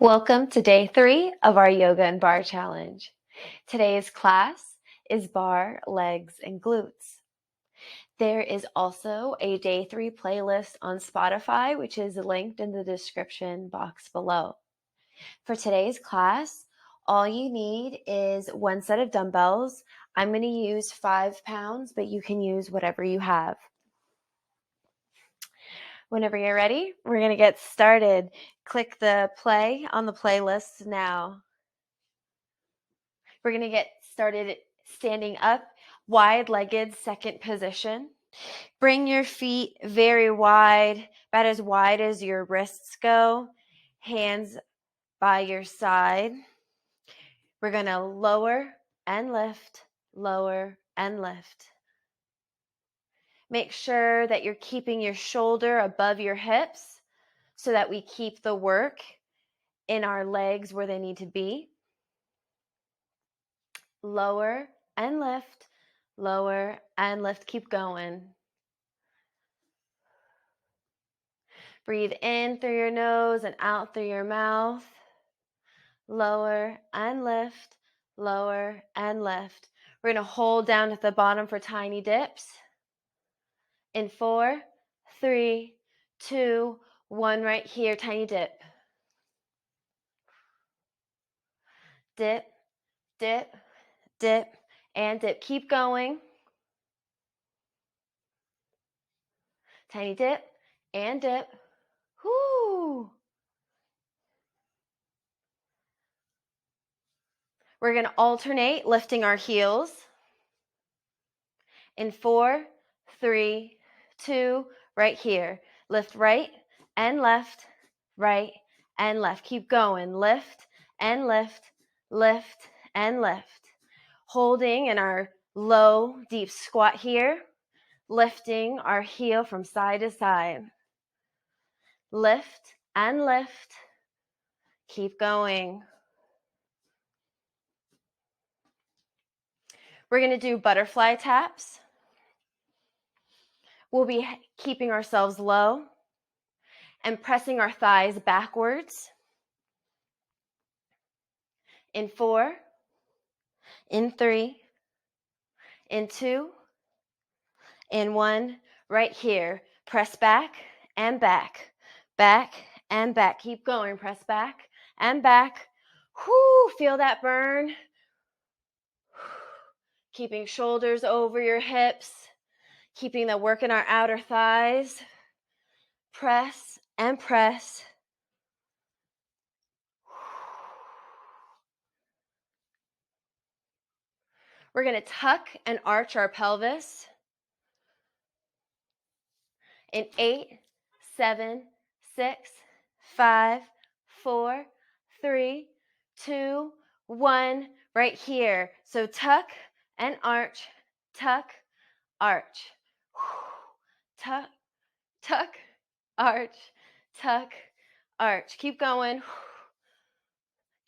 Welcome to day 3 of our yoga and bar challenge. Today's class is bar, legs, and glutes. There is also a day 3 playlist on Spotify, which is linked in the description box below. For today's class, all you need is one set of dumbbells. I'm going to use 5 pounds, but you can use whatever you have. Whenever you're ready, we're going to get started. Click the play on the playlist now. We're going to get started standing up, wide-legged second position. Bring your feet very wide, about as wide as your wrists go. Hands by your side. We're going to lower and lift, lower and lift. Make sure that you're keeping your shoulder above your hips so that we keep the work in our legs where they need to be. Lower and lift, lower and lift. Keep going. Breathe in through your nose and out through your mouth. Lower and lift, lower and lift. We're going to hold down at the bottom for tiny dips. In 4, 3, 2, 1, right here, tiny dip. Dip, dip, dip, and dip. Keep going. Tiny dip and dip. Whoo! We're going to alternate lifting our heels. In 4, 3, 2, right here. Lift right and left, right and left. Keep going. Lift and lift, lift and lift. Holding in our low, deep squat here. Lifting our heel from side to side. Lift and lift. Keep going. We're going to do butterfly taps. We'll be keeping ourselves low and pressing our thighs backwards. In 4, in 3, in 2, in 1, right here. Press back and back, back and back. Keep going. Press back and back. Whoo, feel that burn. Keeping shoulders over your hips, keeping the work in our outer thighs. Press and press. We're going to tuck and arch our pelvis. In 8, 7, 6, 5, 4, 3, 2, 1, right here. So tuck and arch, tuck, arch. Tuck, tuck, arch, tuck, arch. Keep going.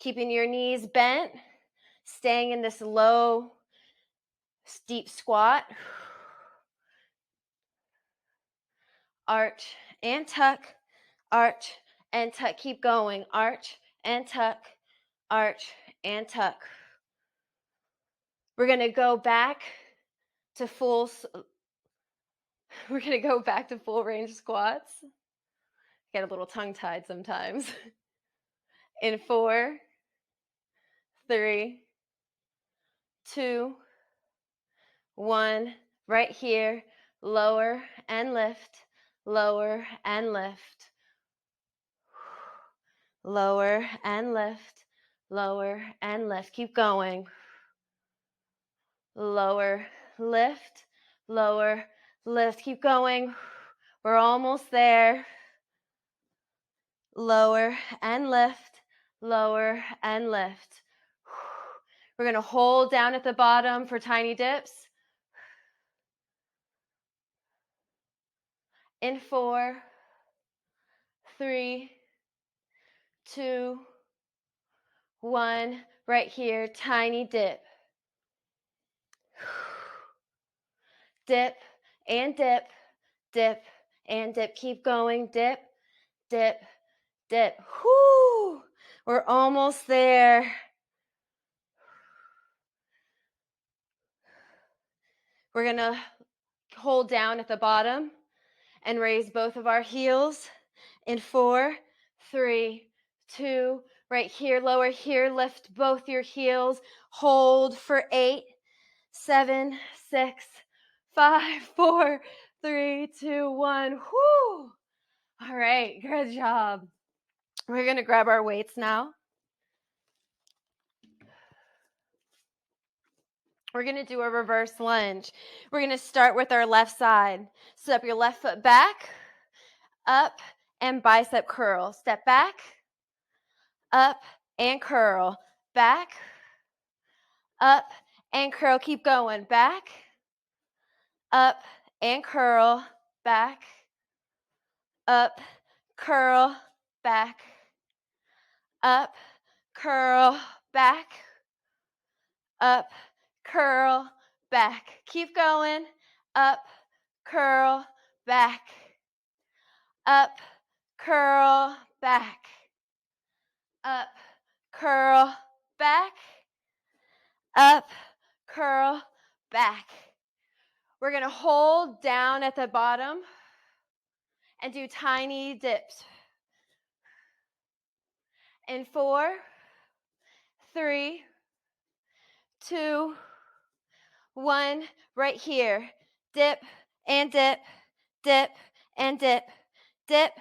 Keeping your knees bent, staying in this low, steep squat. Arch and tuck, arch and tuck. Keep going. Arch and tuck, arch and tuck. We're going to go back to full range squats. Get a little tongue-tied sometimes. In 4, 3, 2, 1, right here. Lower and lift, lower and lift. Lower and lift, lower and lift. Keep going. Lower, lift, lower, lift. Keep going. We're almost there. Lower and lift, lower and lift. We're going to hold down at the bottom for tiny dips. In 4, 3, 2, 1, right here, tiny dip. Dip and dip, dip and dip. Keep going. Dip, dip, dip. Whoo! We're almost there. We're going to hold down at the bottom and raise both of our heels in 4, 3, 2, right here, lower here, lift both your heels, hold for 8, 7, 6, 5, 4, 3, 2, 1. Whoo! All right, good job. We're going to grab our weights now. We're going to do a reverse lunge. We're going to start with our left side. Step your left foot back, up, and bicep curl. Step back, up, and curl. Back, up, and curl. Keep going. Back, up, and curl. Back, up, curl, back, up, curl, back, up, curl, back. Keep going. Up, curl, back, up, curl, back, up, curl, back, up, curl, back. We're going to hold down at the bottom and do tiny dips. In 4, 3, 2, 1, right here. Dip and dip, dip and dip, dip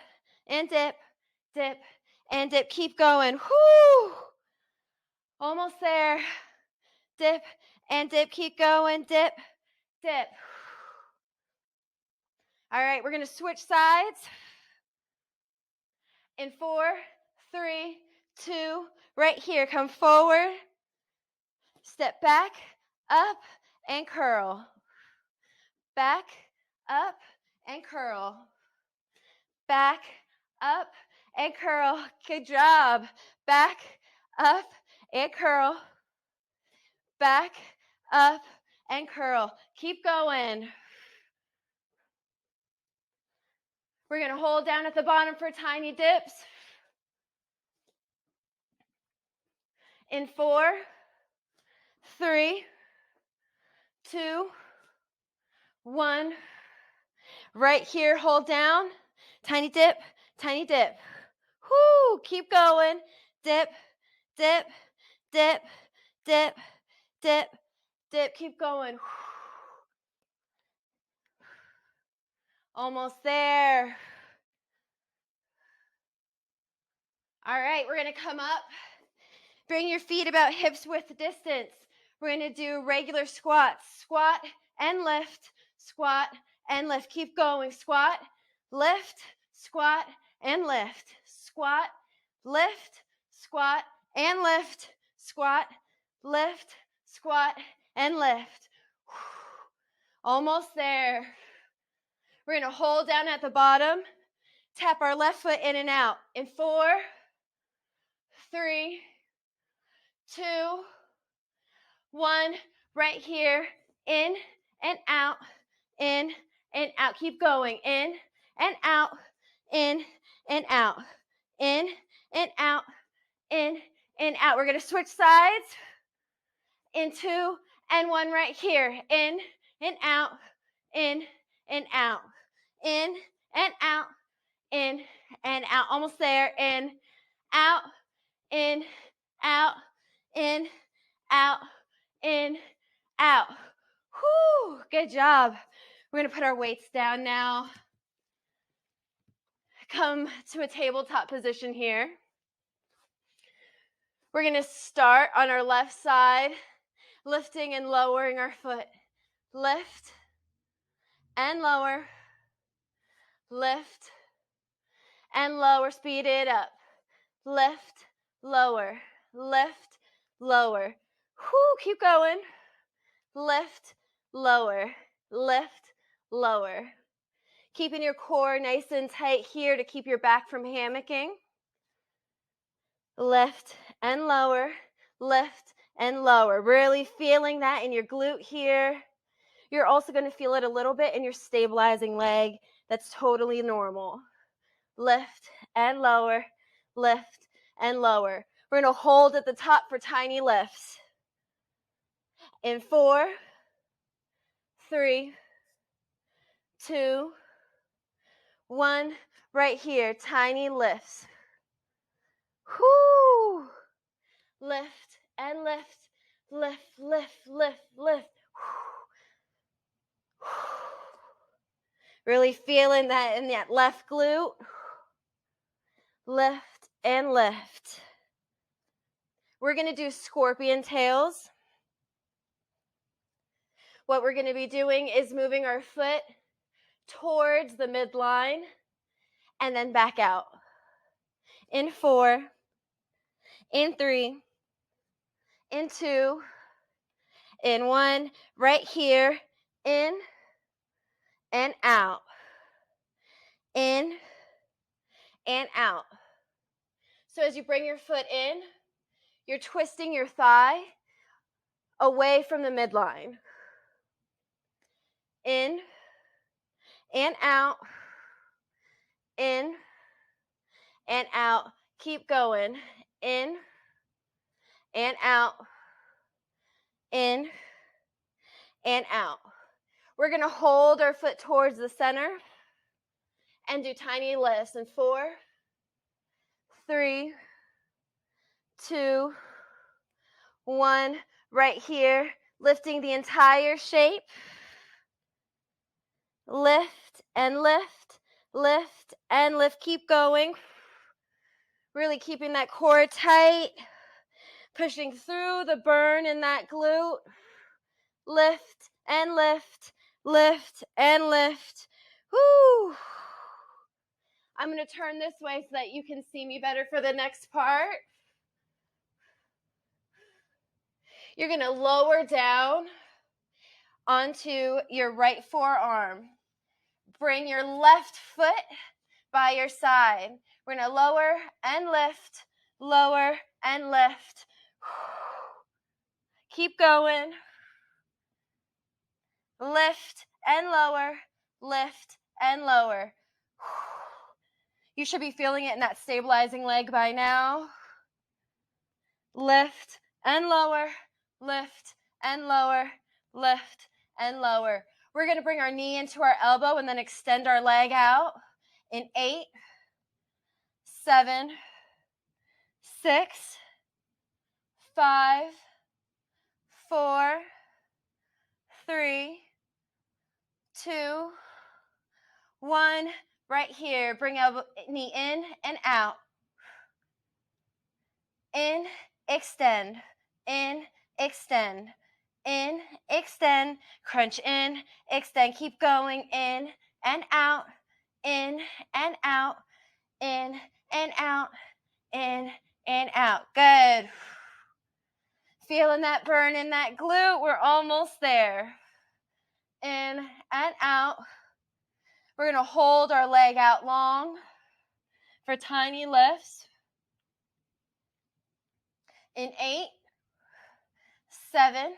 and dip, dip and dip. Keep going. Whoo! Almost there. Dip and dip. Keep going. Dip, dip. All right, we're going to switch sides. In 4, 3, 2, right here. Come forward. Step back, up, and curl. Back, up, and curl. Back, up, and curl. Good job. Back, up, and curl. Back, up, and curl. Keep going. We're going to hold down at the bottom for tiny dips. In 4, 3, 2, 1. Right here, hold down. Tiny dip, tiny dip. Whoo! Keep going. Dip, dip, dip, dip, dip, dip. Keep going. Almost there. All right, we're going to come up. Bring your feet about hips width distance. We're going to do regular squats. Squat and lift, squat and lift. Keep going. Squat, lift, squat, and lift. Squat, lift, squat, and lift. Squat, lift, squat, and lift. Almost there. We're going to hold down at the bottom. Tap our left foot in and out. In 4, 3, 2, 1. Right here. In and out. In and out. Keep going. In and out. In and out. In and out. In and out. We're going to switch sides. In 2 and 1 right here. In and out. In and out. In and out. In and out. Almost there. In, out, in, out, in, out, in, out. Whoo! Good job. We're going to put our weights down now. Come to a tabletop position here. We're going to start on our left side, lifting and lowering our foot. Lift and lower. Lift and lower. Speed it up. Lift, lower, lift, lower. Whoo, keep going. Lift, lower, lift, lower. Keeping your core nice and tight here to keep your back from hammocking. Lift and lower, lift and lower. Really feeling that in your glute here. You're also going to feel it a little bit in your stabilizing leg. That's totally normal. Lift and lower, lift and lower. We're going to hold at the top for tiny lifts. In 4, 3, 2, 1. Right here, tiny lifts. Whoo! Lift and lift, lift, lift, lift, lift. Really feeling that in that left glute. Lift and lift. We're going to do scorpion tails. What we're going to be doing is moving our foot towards the midline and then back out. In 4, in 3, in 2, in 1, right here, in and out, in and out. So as you bring your foot in, you're twisting your thigh away from the midline. In and out, in and out. Keep going. In and out, in and out. We're going to hold our foot towards the center and do tiny lifts in 4, 3, 2, 1. Right here, lifting the entire shape. Lift and lift, lift and lift. Keep going. Really keeping that core tight. Pushing through the burn in that glute. Lift and lift, lift and lift. Woo! I'm going to turn this way so that you can see me better for the next part. You're going to lower down onto your right forearm. Bring your left foot by your side. We're going to lower and lift, lower and lift. Keep going. Lift and lower, lift and lower. You should be feeling it in that stabilizing leg by now. Lift and lower, lift and lower, lift and lower. We're going to bring our knee into our elbow and then extend our leg out in 8, 7, 6, 5, 4, 3, 2, 1. Right here, bring elbow, knee in and out. In, extend, in, extend, in, extend, crunch in, extend, keep going, in and out, in and out, in and out, in and out. Good. Feeling that burn in that glute. We're almost there. In and out. We're going to hold our leg out long for tiny lifts. In 8, 7,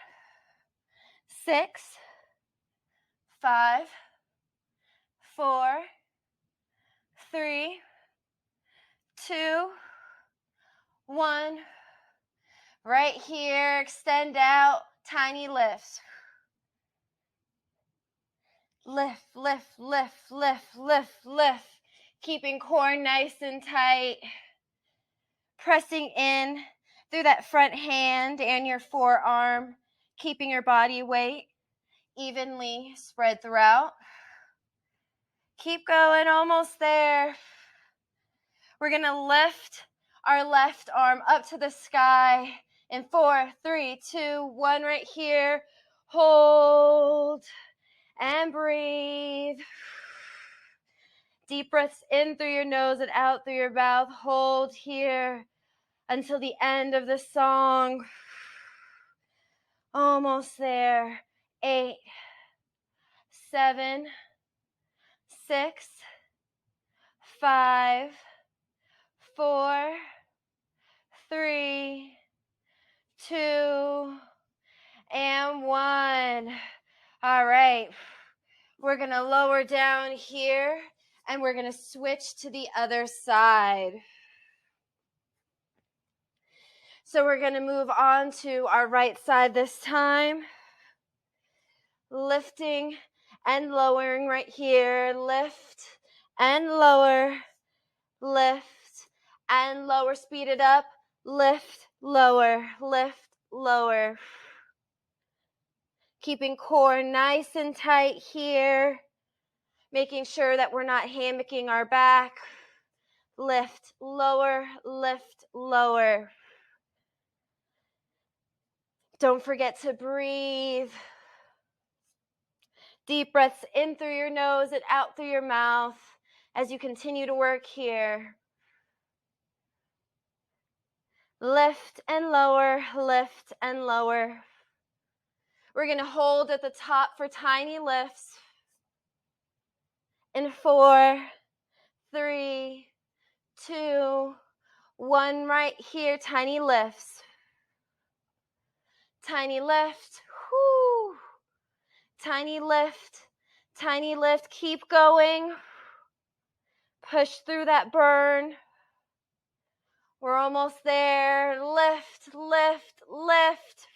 6, 5, 4, 3, 2, 1. Right here, extend out, tiny lifts. Lift, lift, lift, lift, lift, lift. Keeping core nice and tight. Pressing in through that front hand and your forearm. Keeping your body weight evenly spread throughout. Keep going, almost there. We're going to lift our left arm up to the sky in 4, 3, 2, 1 right here. Hold and breathe. Deep breaths in through your nose and out through your mouth. Hold here until the end of the song. Almost there. 8, 7, 6, 5, 4, 3, 2, and 1. All right. We're going to lower down here and we're going to switch to the other side. So we're going to move on to our right side this time. Lifting and lowering right here. Lift and lower. Lift and lower. Speed it up. Lift, lower, lift, lower. Keeping core nice and tight here. Making sure that we're not hammocking our back. Lift, lower, lift, lower. Don't forget to breathe. Deep breaths in through your nose and out through your mouth as you continue to work here. Lift and lower, lift and lower. We're going to hold at the top for tiny lifts. In 4, 3, 2, 1, right here, tiny lifts. Tiny lift, whoo. Tiny lift, tiny lift, keep going. Push through that burn. We're almost there. Lift, lift, lift.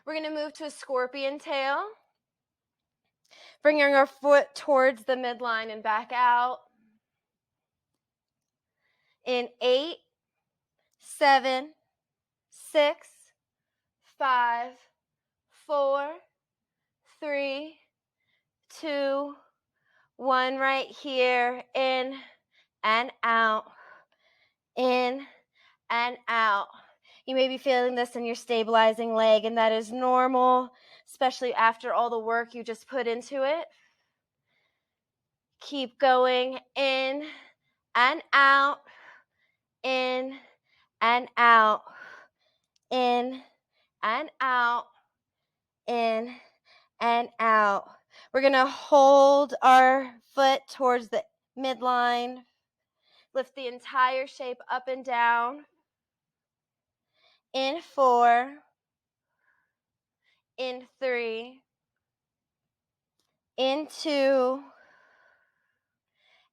We're going to move to a scorpion tail. Bringing our foot towards the midline and back out. In 8, 7, 6, 5, 4, 3, 2, 1, right here. In and out. In and out. You may be feeling this in your stabilizing leg, and that is normal, especially after all the work you just put into it. Keep going. In and out. In and out. In and out. In and out. We're going to hold our foot towards the midline. Lift the entire shape up and down. In 4. In 3. In 2.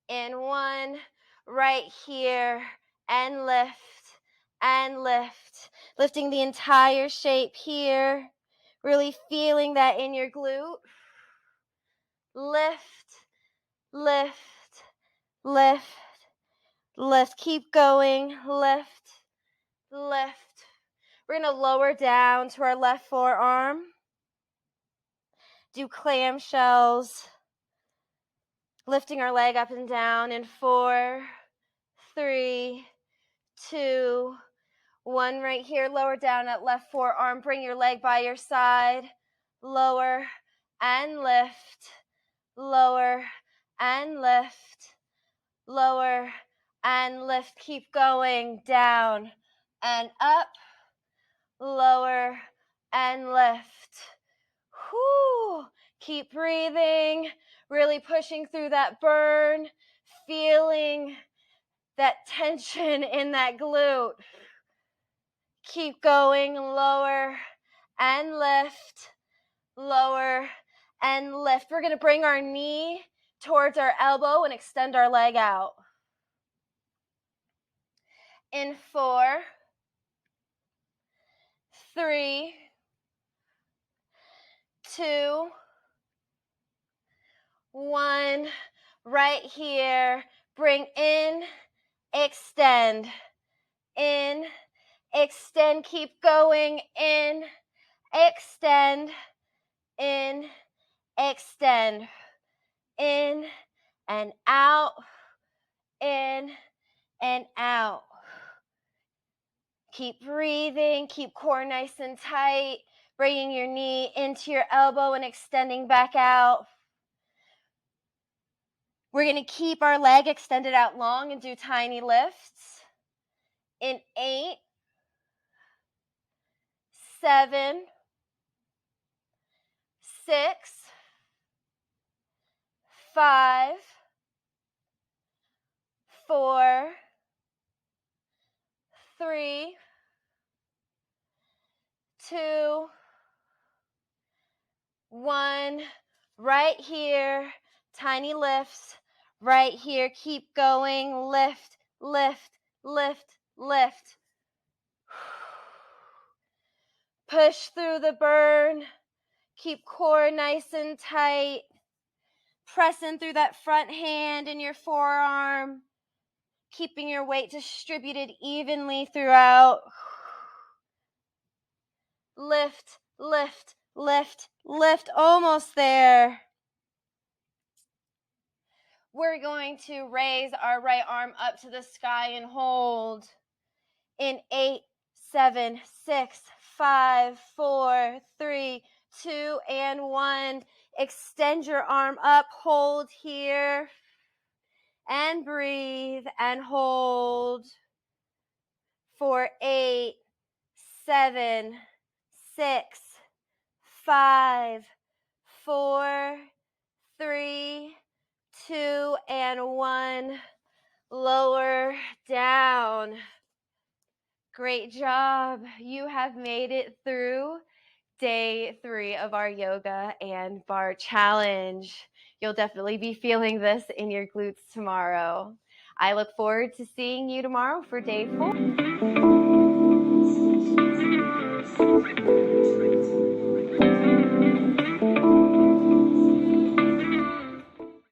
In 1. Right here. And lift. And lift. Lifting the entire shape here. Really feeling that in your glute. Lift. Lift. Lift. Lift. Keep going. Lift. Lift. We're going to lower down to our left forearm. Do clamshells. Lifting our leg up and down in 4, 3, 2, 1. Right here, lower down at left forearm. Bring your leg by your side. Lower and lift. Lower and lift. Lower and lift. Keep going. Down and up. Lower and lift. Whoo! Keep breathing. Really pushing through that burn. Feeling that tension in that glute. Keep going. Lower and lift. Lower and lift. We're going to bring our knee towards our elbow and extend our leg out. In 4, 3, 2, 1. Right here. Bring in, extend. In, extend. Keep going. In, extend. In, extend. In and out. In and out. Keep breathing. Keep core nice and tight. Bringing your knee into your elbow and extending back out. We're going to keep our leg extended out long and do tiny lifts. In 8, 7, 6, 5, 4, 3, 2, 1. Right here, tiny lifts. Right here, keep going. Lift, lift, lift, lift. Push through the burn. Keep core nice and tight. Pressing through that front hand and your forearm. Keeping your weight distributed evenly throughout. Lift, lift, lift, lift. Almost there. We're going to raise our right arm up to the sky and hold. In 8, 7, 6, 5, 4, 3, 2, and 1. Extend your arm up, hold here, and breathe, and hold. For 8, 7, 6, 5, 4, 3, 2, and 1. Lower down. Great job. You have made it through day 3 of our yoga and bar challenge. You'll definitely be feeling this in your glutes tomorrow. I look forward to seeing you tomorrow for day 4.